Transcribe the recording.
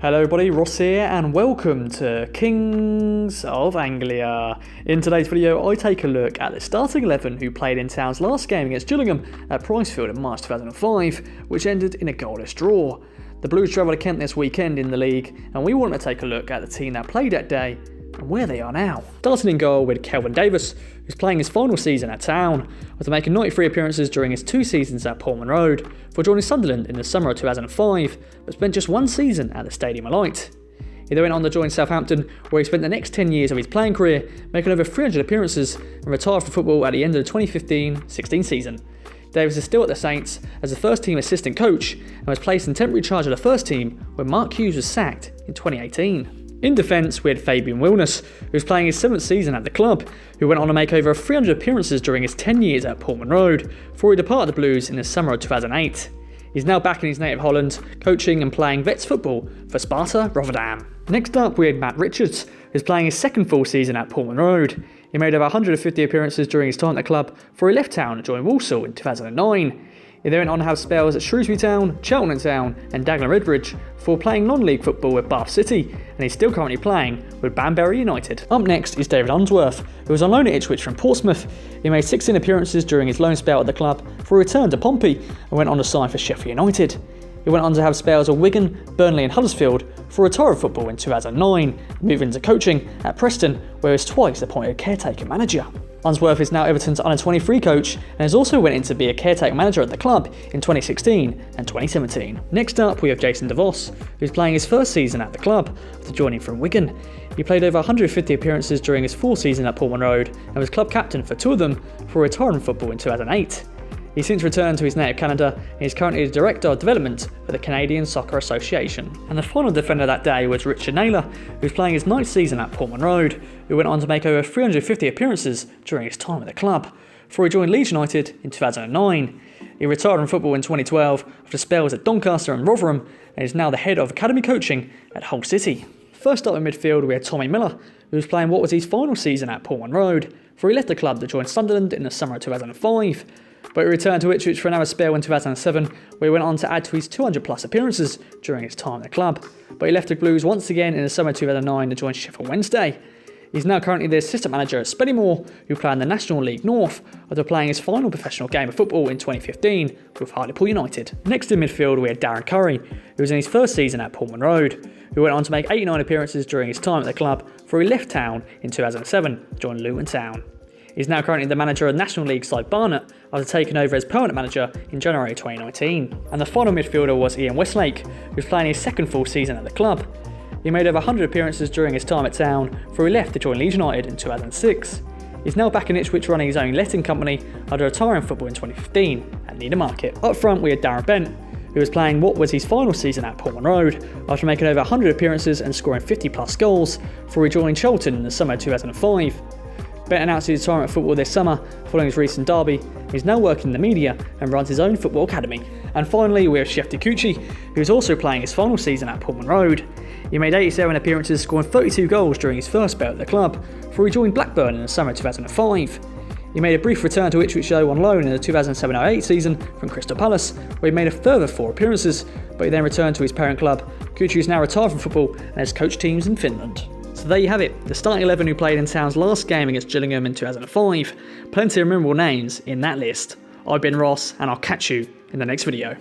Hello everybody, Ross here and welcome to Kings of Anglia. In today's video I take a look at the starting 11 who played in Town's last game against Gillingham at Pricefield in March 2005, which ended in a goalless draw. The Blues travel to Kent this weekend in the league and we want to take a look at the team that played that day and where they are now. Starting in goal with Kelvin Davis, who's playing his final season at Town, after making 93 appearances during his 2 seasons at Portman Road, before joining Sunderland in the summer of 2005, but spent just 1 season at the Stadium of Light. He then went on to join Southampton, where he spent the next 10 years of his playing career, making over 300 appearances, and retired from football at the end of the 2015-16 season. Davis is still at the Saints as the first team assistant coach, and was placed in temporary charge of the first team when Mark Hughes was sacked in 2018. In defence, we had Fabian Wilness, who was playing his 7th season at the club, who went on to make over 300 appearances during his 10 years at Portman Road, before he departed the Blues in the summer of 2008. He's now back in his native Holland, coaching and playing vets football for Sparta Rotterdam. Next up, we had Matt Richards, who's playing his 2nd full season at Portman Road. He made over 150 appearances during his time at the club before he left Town to join Walsall in 2009. He then went on to have spells at Shrewsbury Town, Cheltenham Town and Dagenham Redbridge before playing non-league football with Bath City, and he's still currently playing with Banbury United. Up next is David Unsworth, who was on loan at Ipswich from Portsmouth. He made 16 appearances during his loan spell at the club before he returned to Pompey and went on to sign for Sheffield United. He went on to have spells at Wigan, Burnley and Huddersfield before retiring football in 2009, moving into coaching at Preston, where he was twice appointed caretaker manager. Unsworth is now Everton's under-23 coach and has also went in to be a caretaker manager at the club in 2016 and 2017. Next up we have Jason DeVos, who's playing his 1st season at the club after joining from Wigan. He played over 150 appearances during his 4th season at Portman Road and was club captain for 2 of them before retiring from football in 2008. He's since returned to his native Canada and is currently the Director of Development for the Canadian Soccer Association. And the final defender that day was Richard Naylor, who's playing his 9th season at Portman Road, who went on to make over 350 appearances during his time at the club, before he joined Leeds United in 2009. He retired from football in 2012 after spells at Doncaster and Rotherham, and is now the head of academy coaching at Hull City. First up in midfield we had Tommy Miller, who was playing what was his final season at Portman Road, before he left the club to join Sunderland in the summer of 2005. But he returned to Ipswich for another spell in 2007, where he went on to add to his 200 plus appearances during his time at the club. But he left the Blues once again in the summer of 2009 to join Sheffield Wednesday. He's now currently the assistant manager at Spennymoor, who play in the National League North, after playing his final professional game of football in 2015 with Hartlepool United. Next in midfield we had Darren Curry, who was in his 1st season at Portman Road, who went on to make 89 appearances during his time at the club before he left Town in 2007 to join Luton Town. He's now currently the manager of National League side Barnet after taking over as permanent manager in January 2019. And the final midfielder was Ian Westlake, who was playing his 2nd full season at the club. He made over 100 appearances during his time at Town before he left to join Leeds United in 2006. He's now back in Ipswich running his own letting company after retiring football in 2015 at Needham Market. Up front we had Darren Bent, who was playing what was his final season at Portman Road after making over 100 appearances and scoring 50 plus goals before he joined Charlton in the summer of 2005. Bent announced his retirement at football this summer following his recent derby. He's now working in the media and runs his own football academy. And finally we have Chef Dikuchi, who is also playing his final season at Portman Road. He made 87 appearances, scoring 32 goals during his first spell at the club before he joined Blackburn in the summer of 2005. He made a brief return to Ipswich though on loan in the 2007-08 season from Crystal Palace, where he made a further 4 appearances, but he then returned to his parent club. Dikuchi is now retired from football and has coached teams in Finland. So there you have it, the starting 11 who played in Town's last game against Gillingham in 2005. Plenty of memorable names in that list. I've been Ross and I'll catch you in the next video.